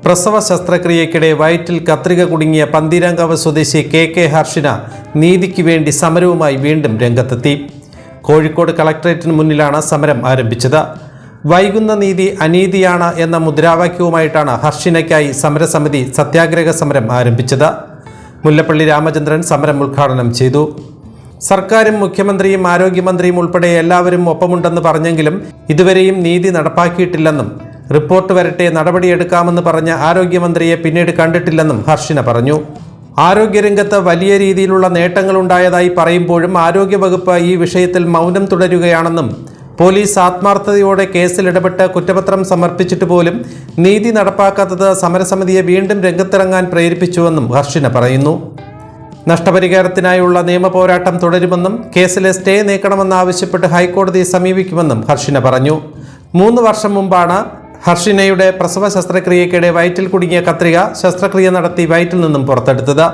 പ്രസവ ശസ്ത്രക്രിയയ്ക്കിടെ വയറ്റിൽ കത്രിക കുടുങ്ങിയ പന്തീരാങ്കാവ് സ്വദേശി കെ ഹർഷിന നീതിക്ക് വേണ്ടി സമരവുമായി വീണ്ടും രംഗത്തെത്തി. കോഴിക്കോട് കളക്ടറേറ്റിന് മുന്നിലാണ് സമരം ആരംഭിച്ചത്. വൈകുന്ന നീതി അനീതിയാണ് എന്ന മുദ്രാവാക്യവുമായിട്ടാണ് ഹർഷിനയ്ക്കായി സമരസമിതി സത്യാഗ്രഹ സമരം ആരംഭിച്ചത്. മുല്ലപ്പള്ളി രാമചന്ദ്രൻ സമരം ഉദ്ഘാടനം ചെയ്തു. സർക്കാരും മുഖ്യമന്ത്രിയും ആരോഗ്യമന്ത്രിയും ഉൾപ്പെടെ എല്ലാവരും ഒപ്പമുണ്ടെന്ന് പറഞ്ഞെങ്കിലും ഇതുവരെയും നീതി നടപ്പാക്കിയിട്ടില്ലെന്നും റിപ്പോർട്ട് വരട്ടെ നടപടിയെടുക്കാമെന്ന് പറഞ്ഞ ആരോഗ്യമന്ത്രിയെ പിന്നീട് കണ്ടിട്ടില്ലെന്നും ഹർഷിന പറഞ്ഞു. ആരോഗ്യരംഗത്ത് വലിയ രീതിയിലുള്ള നേട്ടങ്ങളുണ്ടായതായി പറയുമ്പോഴും ആരോഗ്യവകുപ്പ് ഈ വിഷയത്തിൽ മൗനം തുടരുകയാണെന്നും പോലീസ് ആത്മാർത്ഥതയോടെ കേസിൽ ഇടപെട്ട് കുറ്റപത്രം സമർപ്പിച്ചിട്ട് പോലും നീതി നടപ്പാക്കാത്തത് സമരസമിതിയെ വീണ്ടും രംഗത്തിറങ്ങാൻ പ്രേരിപ്പിച്ചുവെന്നും ഹർഷിന പറയുന്നു. നഷ്ടപരിഹാരത്തിനായുള്ള നിയമപോരാട്ടം തുടരുമെന്നും കേസിലെ സ്റ്റേ നീക്കണമെന്നാവശ്യപ്പെട്ട് ഹൈക്കോടതിയെ സമീപിക്കുമെന്നും ഹർഷിന പറഞ്ഞു. 3 വർഷം മുമ്പാണ് ഹർഷിനയുടെ പ്രസവ ശസ്ത്രക്രിയയ്ക്കിടെ വയറ്റിൽ കുടുങ്ങിയ കത്രിക ശസ്ത്രക്രിയ നടത്തി വയറ്റിൽ നിന്നും പുറത്തെടുത്തത്.